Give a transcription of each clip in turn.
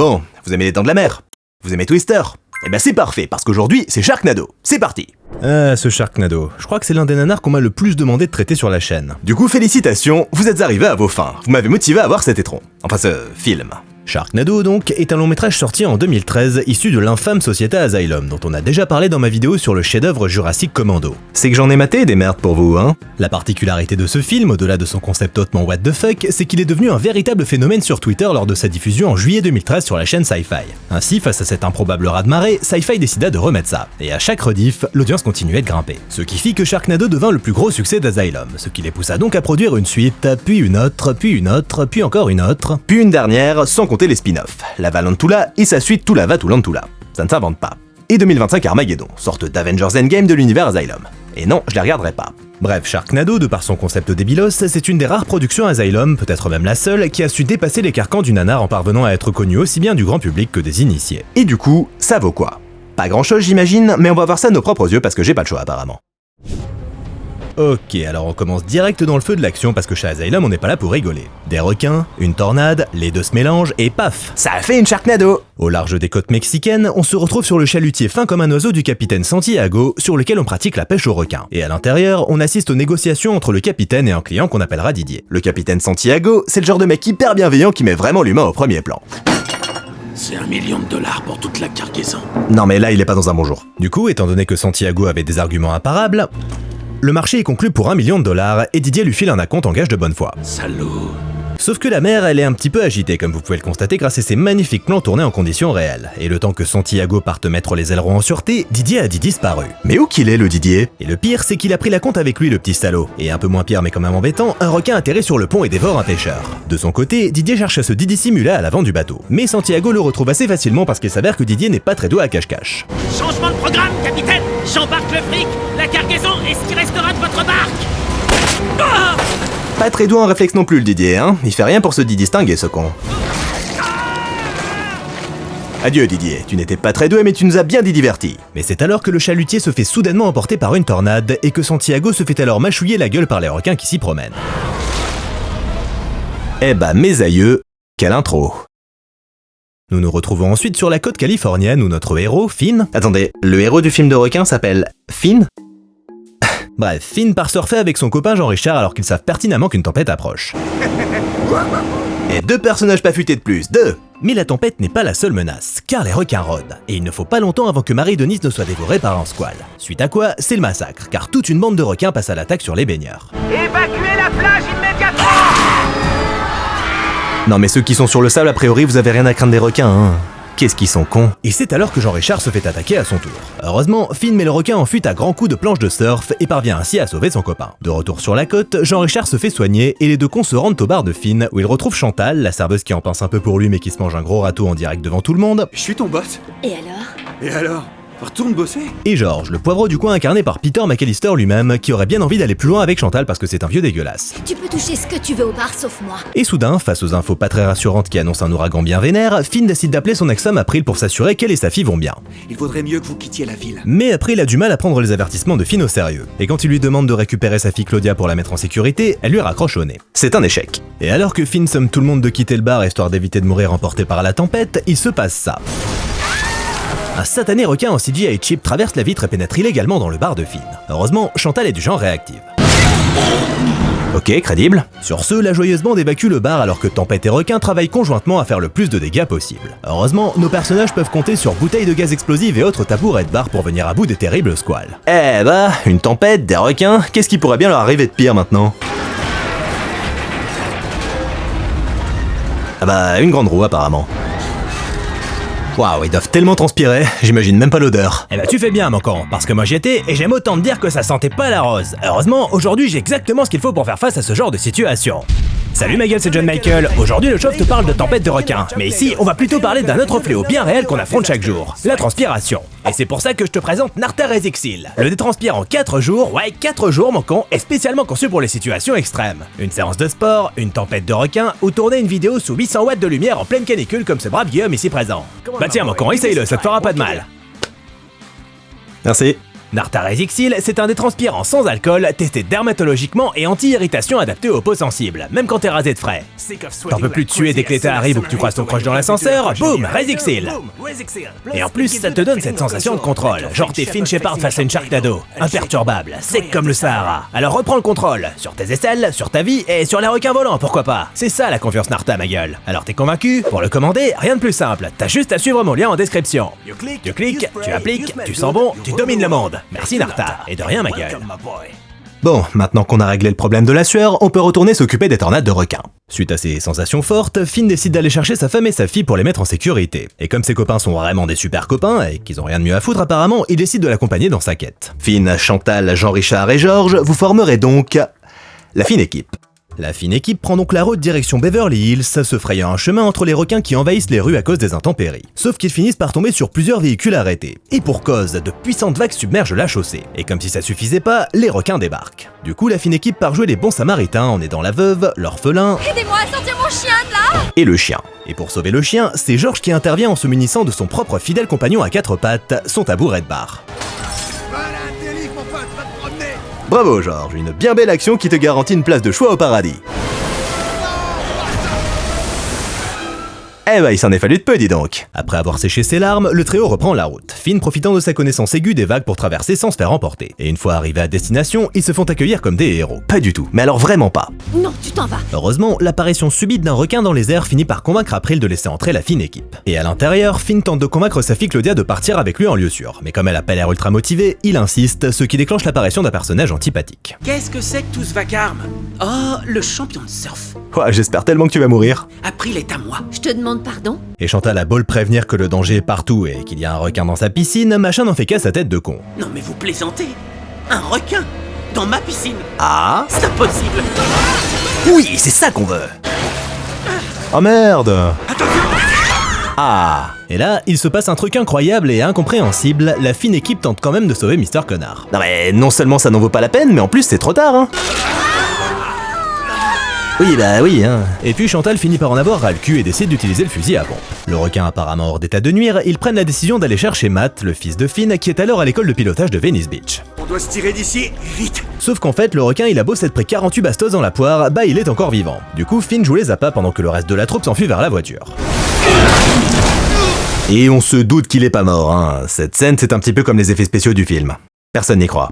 Bon, vous aimez les dents de la mer? Vous aimez Twister? Eh ben c'est parfait, parce qu'aujourd'hui, c'est Sharknado. C'est parti! Ah, ce Sharknado. Je crois que c'est l'un des nanars qu'on m'a le plus demandé de traiter sur la chaîne. Du coup, félicitations, vous êtes arrivés à vos fins. Vous m'avez motivé à voir cet étron. Enfin, ce film. Sharknado, donc, est un long métrage sorti en 2013, issu de l'infâme Société Asylum, dont on a déjà parlé dans ma vidéo sur le chef-d'œuvre Jurassic Commando. C'est que j'en ai maté des merdes pour vous, hein? La particularité de ce film, au-delà de son concept hautement what the fuck, c'est qu'il est devenu un véritable phénomène sur Twitter lors de sa diffusion en juillet 2013 sur la chaîne Sci-Fi. Ainsi, face à cet improbable raz-de-marée, Sci-Fi décida de remettre ça. Et à chaque rediff, l'audience continuait de grimper. Ce qui fit que Sharknado devint le plus gros succès d'Asylum, ce qui les poussa donc à produire une suite, puis une autre, puis une autre, puis encore une autre, puis une dernière, sans compter les spin-offs. La Valantula et sa suite Tulava Tulantula. Ça ne s'invente pas. Et 2025 Armageddon, sorte d'Avengers Endgame de l'univers Asylum. Et non, je les regarderai pas. Bref, Sharknado, de par son concept débilos, c'est une des rares productions Asylum, peut-être même la seule, qui a su dépasser les carcans du nanar en parvenant à être connue aussi bien du grand public que des initiés. Et du coup, ça vaut quoi? Pas grand chose j'imagine, mais on va voir ça de nos propres yeux parce que j'ai pas le choix apparemment. Ok, alors on commence direct dans le feu de l'action parce que chez Asylum on n'est pas là pour rigoler. Des requins, une tornade, les deux se mélangent et paf! Ça a fait une Sharknado! Au large des côtes mexicaines, on se retrouve sur le chalutier fin comme un oiseau du capitaine Santiago, sur lequel on pratique la pêche aux requins. Et à l'intérieur, on assiste aux négociations entre le capitaine et un client qu'on appellera Didier. Le capitaine Santiago, c'est le genre de mec hyper bienveillant qui met vraiment l'humain au premier plan. C'est $1 million pour toute la cargaison. Non mais là il est pas dans un bon jour. Du coup, étant donné que Santiago avait des arguments imparables, le marché est conclu pour $1 million et Didier lui file un acompte en gage de bonne foi. Salaud. Sauf que la mer, elle est un petit peu agitée comme vous pouvez le constater grâce à ces magnifiques plans tournés en conditions réelles. Et le temps que Santiago parte mettre les ailerons en sûreté, Didier a dit disparu. Mais où qu'il est le Didier? Et le pire, c'est qu'il a pris la compte avec lui le petit salaud. Et un peu moins pire mais quand même embêtant, un requin atterrit sur le pont et dévore un pêcheur. De son côté, Didier cherche à se dissimuler à l'avant du bateau. Mais Santiago le retrouve assez facilement parce qu'il s'avère que Didier n'est pas très doué à cache-cache. Changement de programme, capitaine! J'embarque le fric, la cargaison et ce qui restera de votre barque! Ah! Pas très doué en réflexe non plus le Didier, hein? Il fait rien pour se distinguer ce con. Adieu Didier, tu n'étais pas très doué mais tu nous as bien divertis. Mais c'est alors que le chalutier se fait soudainement emporter par une tornade et que Santiago se fait alors mâchouiller la gueule par les requins qui s'y promènent. Eh bah mes aïeux, quelle intro. Nous nous retrouvons ensuite sur la côte californienne où notre héros, Finn... Attendez, le héros du film de requin s'appelle Finn? Bref, Finn part surfer avec son copain Jean-Richard alors qu'ils savent pertinemment qu'une tempête approche. Et deux personnages pas futés de plus, deux! Mais la tempête n'est pas la seule menace, car les requins rôdent, et il ne faut pas longtemps avant que Marie-Denise ne soit dévorée par un squale. Suite à quoi, c'est le massacre, car toute une bande de requins passe à l'attaque sur les baigneurs. Évacuez la plage immédiatement! Non mais ceux qui sont sur le sable, a priori, vous avez rien à craindre des requins, hein. Qu'est-ce qu'ils sont cons. Et c'est alors que Jean-Richard se fait attaquer à son tour. Heureusement, Finn met le requin en fuite à grands coups de planche de surf et parvient ainsi à sauver son copain. De retour sur la côte, Jean-Richard se fait soigner et les deux cons se rendent au bar de Finn où il retrouve Chantal, la serveuse qui en pince un peu pour lui mais qui se mange un gros râteau en direct devant tout le monde. Je suis ton boss. Et alors? Et alors? Retourne bosser. Et George, le poivreau du coin incarné par Peter McAllister lui-même, qui aurait bien envie d'aller plus loin avec Chantal parce que c'est un vieux dégueulasse. Tu peux toucher ce que tu veux au bar sauf moi. Et soudain, face aux infos pas très rassurantes qui annoncent un ouragan bien vénère, Finn décide d'appeler son ex-femme April pour s'assurer qu'elle et sa fille vont bien. Il vaudrait mieux que vous quittiez la ville. Mais April a du mal à prendre les avertissements de Finn au sérieux. Et quand il lui demande de récupérer sa fille Claudia pour la mettre en sécurité, elle lui raccroche au nez. C'est un échec. Et alors que Finn somme tout le monde de quitter le bar histoire d'éviter de mourir emporté par la tempête, il se passe ça. Un satané requin en CGI chip traverse la vitre et pénètre illégalement dans le bar de Finn. Heureusement, Chantal est du genre réactive. Ok, crédible. Sur ce, la joyeuse bande évacue le bar alors que Tempête et Requin travaillent conjointement à faire le plus de dégâts possible. Heureusement, nos personnages peuvent compter sur bouteilles de gaz explosives et autres tabourets de bar pour venir à bout des terribles squales. Eh bah, une tempête, des requins, qu'est-ce qui pourrait bien leur arriver de pire maintenant? Ah bah, une grande roue apparemment. Waouh, ils doivent tellement transpirer, j'imagine même pas l'odeur. Eh ben tu fais bien mon con, parce que moi j'y étais et j'aime autant te dire que ça sentait pas la rose. Heureusement, aujourd'hui j'ai exactement ce qu'il faut pour faire face à ce genre de situation. Salut ma gueule, c'est John Michael. Aujourd'hui le chauve te parle de tempête de requins, mais ici on va plutôt parler d'un autre fléau bien réel qu'on affronte chaque jour, la transpiration. Et c'est pour ça que je te présente Nartar Ezexil. Le détranspire en 4 jours, ouais 4 jours mon con, est spécialement conçu pour les situations extrêmes. Une séance de sport, une tempête de requins ou tourner une vidéo sous 800 watts de lumière en pleine canicule comme ce brave Guillaume ici présent. Bah tiens mon con, essaye-le, ça te fera pas de mal. Merci. Narta Resixil, c'est un détranspirant sans alcool, testé dermatologiquement et anti-irritation adapté aux peaux sensibles, même quand t'es rasé de frais. T'en peux plus de suer dès que l'état arrive ou que tu croises ton crush dans l'ascenseur, boum, Resixil. Et en plus, ça te donne cette sensation de contrôle, genre t'es Finn Shepard face à une Sharknado, imperturbable, sec comme le Sahara. Alors reprends le contrôle, sur tes aisselles, sur ta vie et sur les requins volants, pourquoi pas. C'est ça la confiance Narta, ma gueule. Alors t'es convaincu? Pour le commander, rien de plus simple, t'as juste à suivre mon lien en description. Tu cliques, tu appliques, tu sens bon, tu domines le monde. Merci Narta, et de rien ma gueule. Bon, maintenant qu'on a réglé le problème de la sueur, on peut retourner s'occuper des tornades de requins. Suite à ces sensations fortes, Finn décide d'aller chercher sa femme et sa fille pour les mettre en sécurité. Et comme ses copains sont vraiment des super copains, et qu'ils ont rien de mieux à foutre apparemment, il décide de l'accompagner dans sa quête. Finn, Chantal, Jean-Richard et Georges, vous formerez donc la fine équipe. La fine équipe prend donc la route direction Beverly Hills, se frayant un chemin entre les requins qui envahissent les rues à cause des intempéries. Sauf qu'ils finissent par tomber sur plusieurs véhicules arrêtés. Et pour cause, de puissantes vagues submergent la chaussée. Et comme si ça suffisait pas, les requins débarquent. Du coup, la fine équipe part jouer les bons samaritains en aidant la veuve, l'orphelin... Aidez-moi à sortir mon chien de là! Et le chien. Et pour sauver le chien, c'est Georges qui intervient en se munissant de son propre fidèle compagnon à quatre pattes, son tabouret de bar. Bravo Georges, une bien belle action qui te garantit une place de choix au paradis. Eh bah il s'en est fallu de peu, dis donc. Après avoir séché ses larmes, le trio reprend la route, Finn profitant de sa connaissance aiguë des vagues pour traverser sans se faire emporter. Et une fois arrivés à destination, ils se font accueillir comme des héros. Pas du tout, mais alors vraiment pas. Non, tu t'en vas. Heureusement, l'apparition subite d'un requin dans les airs finit par convaincre April de laisser entrer la fine équipe. Et à l'intérieur, Finn tente de convaincre sa fille Claudia de partir avec lui en lieu sûr, mais comme elle a pas l'air ultra motivée, il insiste, ce qui déclenche l'apparition d'un personnage antipathique. Qu'est-ce que c'est que tout ce vacarme? Oh, le champion de surf. Ouais, j'espère tellement que tu vas mourir. April est à moi. Je te demande pardon? Et Chantal a beau le prévenir que le danger est partout et qu'il y a un requin dans sa piscine, machin n'en fait qu'à sa tête de con. Non mais vous plaisantez? Un requin? Dans ma piscine? Ah? C'est impossible. Oui, c'est ça qu'on veut. Oh merde. Ah. Et là, il se passe un truc incroyable et incompréhensible, la fine équipe tente quand même de sauver Mr. Connard. Non mais non seulement ça n'en vaut pas la peine, mais en plus c'est trop tard, hein. Oui, bah oui, hein. Et puis Chantal finit par en avoir ras le cul et décide d'utiliser le fusil à pompe. Le requin apparemment hors d'état de nuire, ils prennent la décision d'aller chercher Matt, le fils de Finn, qui est alors à l'école de pilotage de Venice Beach. On doit se tirer d'ici, vite. Sauf qu'en fait, le requin il a beau s'être pris 48 bastos dans la poire, bah il est encore vivant. Du coup, Finn joue les appâts pendant que le reste de la troupe s'enfuit vers la voiture. Et on se doute qu'il est pas mort, hein. Cette scène, c'est un petit peu comme les effets spéciaux du film. Personne n'y croit.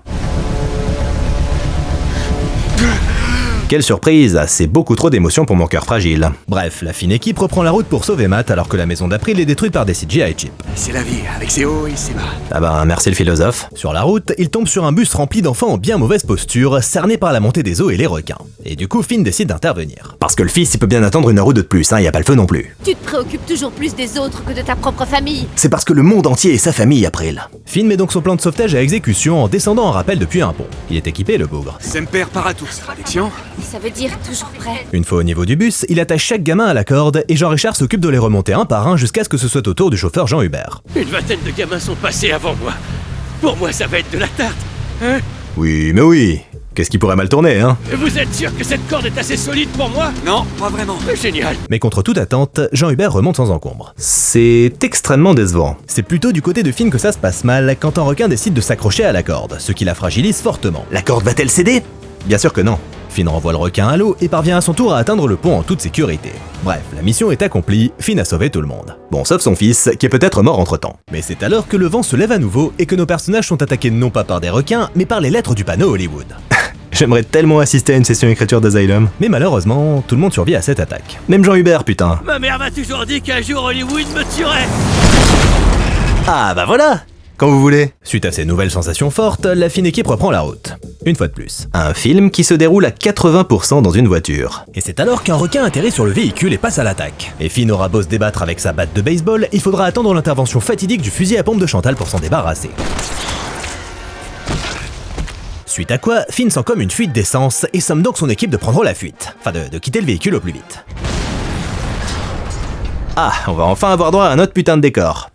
Quelle surprise, c'est beaucoup trop d'émotions pour mon cœur fragile. Bref, la fine équipe reprend la route pour sauver Matt alors que la maison d'April est détruite par des CGI chips. C'est la vie, avec ses hauts et ses bas. Ah ben, merci le philosophe. Sur la route, il tombe sur un bus rempli d'enfants en bien mauvaise posture, cernés par la montée des eaux et les requins. Et du coup, Finn décide d'intervenir. Parce que le fils, il peut bien attendre une heure ou deux de plus, hein, y a pas le feu non plus. Tu te préoccupes toujours plus des autres que de ta propre famille. C'est parce que le monde entier est sa famille, April. Finn met donc son plan de sauvetage à exécution en descendant en rappel depuis un pont. Il est équipé, le bougre. Semper Paratus, traduction. Ça veut dire toujours prêt. Une fois au niveau du bus, il attache chaque gamin à la corde et Jean-Richard s'occupe de les remonter un par un jusqu'à ce que ce soit au tour du chauffeur Jean-Hubert. Une vingtaine de gamins sont passés avant moi. Pour moi, ça va être de la tarte. Hein? Oui, mais oui. Qu'est-ce qui pourrait mal tourner, hein? Vous êtes sûr que cette corde est assez solide pour moi? Non, pas vraiment. Génial. Mais contre toute attente, Jean-Hubert remonte sans encombre. C'est extrêmement décevant. C'est plutôt du côté de Finn que ça se passe mal quand un requin décide de s'accrocher à la corde, ce qui la fragilise fortement. La corde va-t-elle céder? Bien sûr que non. Finn renvoie le requin à l'eau et parvient à son tour à atteindre le pont en toute sécurité. Bref, la mission est accomplie, Finn a sauvé tout le monde. Bon, sauf son fils, qui est peut-être mort entre-temps. Mais c'est alors que le vent se lève à nouveau et que nos personnages sont attaqués non pas par des requins, mais par les lettres du panneau Hollywood. J'aimerais tellement assister à une session écriture d'Asylum. Mais malheureusement, tout le monde survit à cette attaque. Même Jean-Hubert, putain. Ma mère m'a toujours dit qu'un jour Hollywood me tuerait. Ah bah voilà. Quand vous voulez. Suite à ces nouvelles sensations fortes, la fine équipe reprend la route. Une fois de plus. Un film qui se déroule à 80% dans une voiture. Et c'est alors qu'un requin atterrit sur le véhicule et passe à l'attaque. Et Finn aura beau se débattre avec sa batte de baseball, il faudra attendre l'intervention fatidique du fusil à pompe de Chantal pour s'en débarrasser. Suite à quoi, Finn sent comme une fuite d'essence et somme donc son équipe de prendre la fuite. Enfin de quitter le véhicule au plus vite. Ah, on va enfin avoir droit à un autre putain de décor.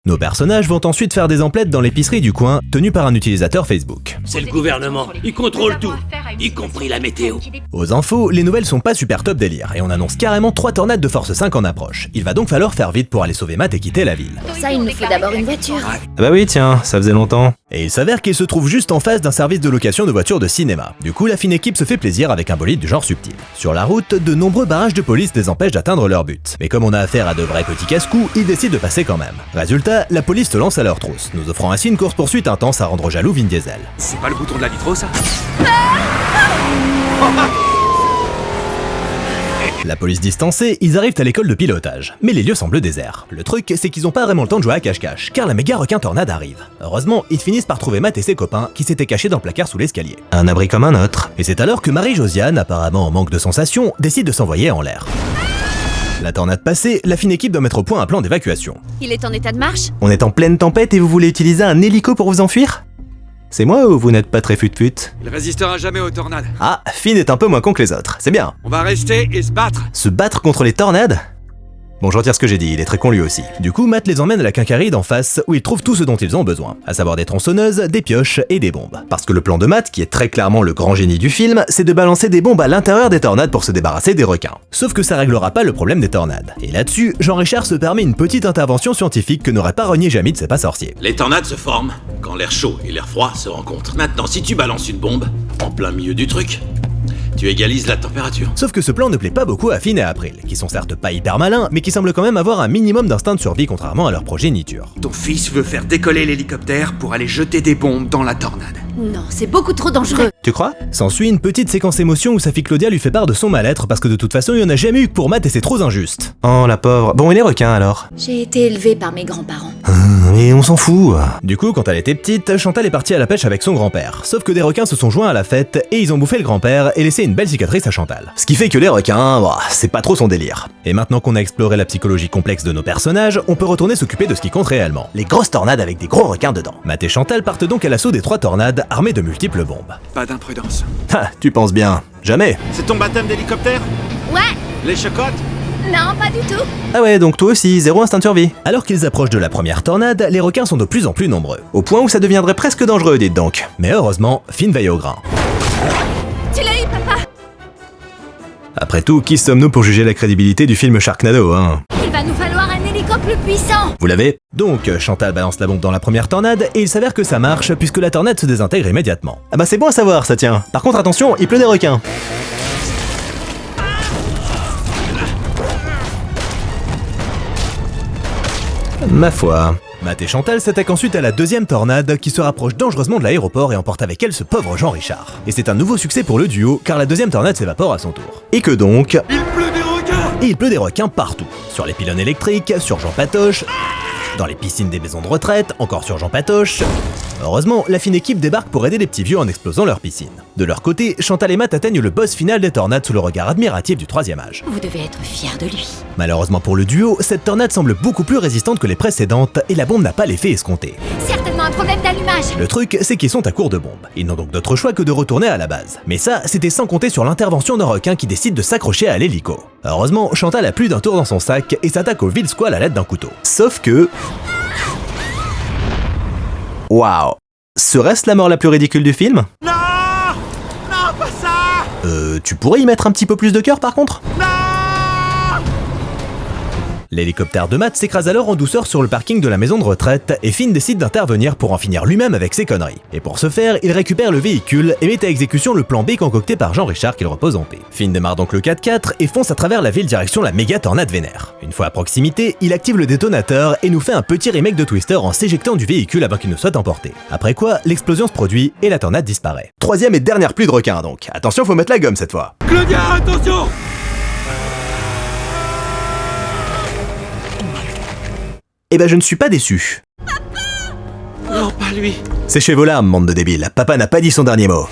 Nos personnages vont ensuite faire des emplettes dans l'épicerie du coin, tenue par un utilisateur Facebook. C'est le gouvernement. Il contrôle tout, y compris la météo. Aux infos, les nouvelles sont pas super top délire et on annonce carrément 3 tornades de force 5 en approche. Il va donc falloir faire vite pour aller sauver Matt et quitter la ville. Pour ça, il nous faut d'abord une voiture. Ah bah oui, tiens, ça faisait longtemps. Et il s'avère qu'il se trouve juste en face d'un service de location de voitures de cinéma. Du coup, la fine équipe se fait plaisir avec un bolide du genre subtil. Sur la route, de nombreux barrages de police les empêchent d'atteindre leur but. Mais comme on a affaire à de vrais petits casse-coups, ils décident de passer quand même. Résultat, la police se lance à leur trousse, nous offrant ainsi une course-poursuite intense à rendre jaloux Vin Diesel. C'est pas le bouton de la nitro, ça? La police distancée, ils arrivent à l'école de pilotage, mais les lieux semblent déserts. Le truc, c'est qu'ils ont pas vraiment le temps de jouer à cache-cache, car la méga requin tornade arrive. Heureusement, ils finissent par trouver Matt et ses copains, qui s'étaient cachés dans le placard sous l'escalier. Un abri comme un autre. Et c'est alors que Marie-Josiane, apparemment en manque de sensations, décide de s'envoyer en l'air. La tornade passée, la fine équipe doit mettre au point un plan d'évacuation. Il est en état de marche? On est en pleine tempête et vous voulez utiliser un hélico pour vous enfuir? C'est moi ou vous n'êtes pas très fut-fut? Il résistera jamais aux tornades. Ah, Finn est un peu moins con que les autres, c'est bien. On va rester et se battre. Se battre contre les tornades? Bon, je retire ce que j'ai dit, il est très con lui aussi. Du coup, Matt les emmène à la quincaillerie d'en face, où ils trouvent tout ce dont ils ont besoin, à savoir des tronçonneuses, des pioches et des bombes. Parce que le plan de Matt, qui est très clairement le grand génie du film, c'est de balancer des bombes à l'intérieur des tornades pour se débarrasser des requins. Sauf que ça réglera pas le problème des tornades. Et là-dessus, Jean-Richard se permet une petite intervention scientifique que n'aurait pas renié Jamie de C'est pas sorcier. Les tornades se forment quand l'air chaud et l'air froid se rencontrent. Maintenant, si tu balances une bombe en plein milieu du truc, tu égalises la température. Sauf que ce plan ne plaît pas beaucoup à Finn et à April, qui sont certes pas hyper malins, mais qui semblent quand même avoir un minimum d'instinct de survie contrairement à leur progéniture. Ton fils veut faire décoller l'hélicoptère pour aller jeter des bombes dans la tornade. Non, c'est beaucoup trop dangereux. Tu crois? S'ensuit une petite séquence émotion où sa fille Claudia lui fait part de son mal-être parce que de toute façon il y en a jamais eu que pour Matt et c'est trop injuste. Oh la pauvre. Bon, et les requins alors? J'ai été élevée par mes grands-parents. Mais on s'en fout. Du coup, quand elle était petite, Chantal est partie à la pêche avec son grand-père. Sauf que des requins se sont joints à la fête et ils ont bouffé le grand-père et laissé une belle cicatrice à Chantal. Ce qui fait que les requins, bah, c'est pas trop son délire. Et maintenant qu'on a exploré la psychologie complexe de nos personnages, on peut retourner s'occuper de ce qui compte réellement. Les grosses tornades avec des gros requins dedans. Matt et Chantal partent donc à l'assaut des 3 tornades armées de multiples bombes. Pas d'imprudence. Ah, tu penses bien. Jamais. C'est ton baptême d'hélicoptère? Ouais. Les chocottes? Non, pas du tout. Ah ouais, donc toi aussi, zéro instinct de survie. Alors qu'ils approchent de la première tornade, les requins sont de plus en plus nombreux. Au point où ça deviendrait presque dangereux, dites donc. Mais heureusement, Finn veille au grain. Tu l'as eu, papa? Après tout, qui sommes-nous pour juger la crédibilité du film Sharknado, hein? Il va nous falloir un hélico plus puissant. Vous l'avez? Donc, Chantal balance la bombe dans la première tornade et il s'avère que ça marche puisque la tornade se désintègre immédiatement. Ah bah c'est bon à savoir, ça tient. Par contre, attention, il pleut des requins. Ma foi. Matt et Chantal s'attaquent ensuite à la deuxième tornade qui se rapproche dangereusement de l'aéroport et emporte avec elle ce pauvre Jean-Richard. Et c'est un nouveau succès pour le duo car la deuxième tornade s'évapore à son tour. Et que donc... Il pleut des requins! Et il pleut des requins partout. Sur les pylônes électriques, sur Jean Patoche, dans les piscines des maisons de retraite, encore sur Jean Patoche. Heureusement, la fine équipe débarque pour aider les petits vieux en explosant leur piscine. De leur côté, Chantal et Matt atteignent le boss final des tornades sous le regard admiratif du troisième âge. Vous devez être fiers de lui. Malheureusement pour le duo, cette tornade semble beaucoup plus résistante que les précédentes et la bombe n'a pas l'effet escompté. Certainement un problème d'allumage. Le truc, c'est qu'ils sont à court de bombes. Ils n'ont donc d'autre choix que de retourner à la base. Mais ça, c'était sans compter sur l'intervention d'un requin qui décide de s'accrocher à l'hélico. Heureusement, Chantal a plus d'un tour dans son sac et s'attaque au vil squal à l'aide d'un couteau. Sauf que... Waouh. Serait-ce la mort la plus ridicule du film? Non! Non, pas ça! Tu pourrais y mettre un petit peu plus de cœur par contre? Non! L'hélicoptère de Matt s'écrase alors en douceur sur le parking de la maison de retraite et Finn décide d'intervenir pour en finir lui-même avec ses conneries. Et pour ce faire, il récupère le véhicule et met à exécution le plan B concocté par Jean-Richard qu'il repose en paix. Finn démarre donc le 4x4 et fonce à travers la ville direction la méga tornade vénère. Une fois à proximité, il active le détonateur et nous fait un petit remake de Twister en s'éjectant du véhicule avant qu'il ne soit emporté. Après quoi, l'explosion se produit et la tornade disparaît. Troisième et dernière pluie de requins donc. Attention, faut mettre la gomme cette fois. Claudia, attention! Eh ben je ne suis pas déçu. Non, pas lui. Séchez vos larmes, bande de débiles. Papa n'a pas dit son dernier mot.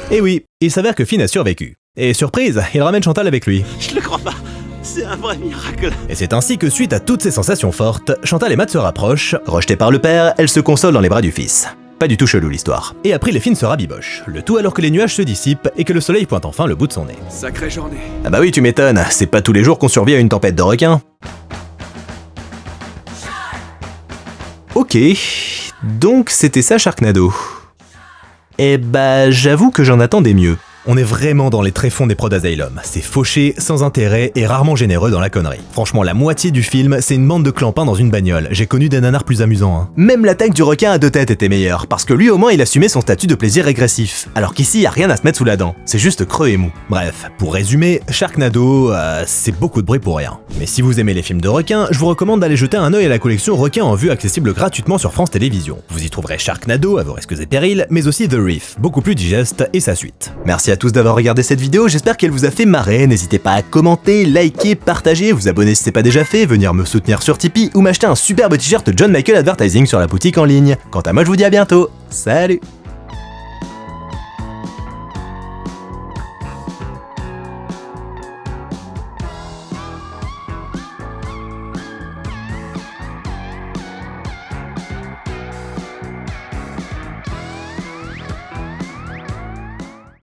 Et oui, il s'avère que Finn a survécu. Et surprise, il ramène Chantal avec lui. Je le crois pas. C'est un vrai miracle. Et c'est ainsi que suite à toutes ces sensations fortes, Chantal et Matt se rapprochent, Rejetée par le père, elle se console dans les bras du fils. Pas du tout chelou l'histoire. et après les Finn se rabibochent. Le tout alors que les nuages se dissipent et que le soleil pointe enfin le bout de son nez. Sacrée journée. Ah bah oui, tu m'étonnes, c'est pas tous les jours qu'on survit à une tempête de requins. Ok, donc c'était ça Sharknado. Eh bah j'avoue que j'en attendais mieux. On est vraiment dans les tréfonds des prods Asylum. C'est fauché, sans intérêt et rarement généreux dans la connerie. Franchement, la moitié du film, c'est une bande de clampins dans une bagnole. J'ai connu des nanars plus amusants, hein. Même l'attaque du requin à 2 têtes était meilleure, parce que lui au moins il assumait son statut de plaisir régressif, alors qu'ici y a rien à se mettre sous la dent, c'est juste creux et mou. Bref, pour résumer, Sharknado, c'est beaucoup de bruit pour rien. Mais si vous aimez les films de requins, je vous recommande d'aller jeter un œil à la collection Requins en vue accessible gratuitement sur France Télévisions. Vous y trouverez Sharknado à vos risques et périls, mais aussi The Reef, beaucoup plus digeste, et sa suite. Merci à tous d'avoir regardé cette vidéo, j'espère qu'elle vous a fait marrer, n'hésitez pas à commenter, liker, partager, vous abonner si c'est pas déjà fait, venir me soutenir sur Tipeee ou m'acheter un superbe t-shirt John Michael Advertising sur la boutique en ligne. Quant à moi je vous dis à bientôt, salut!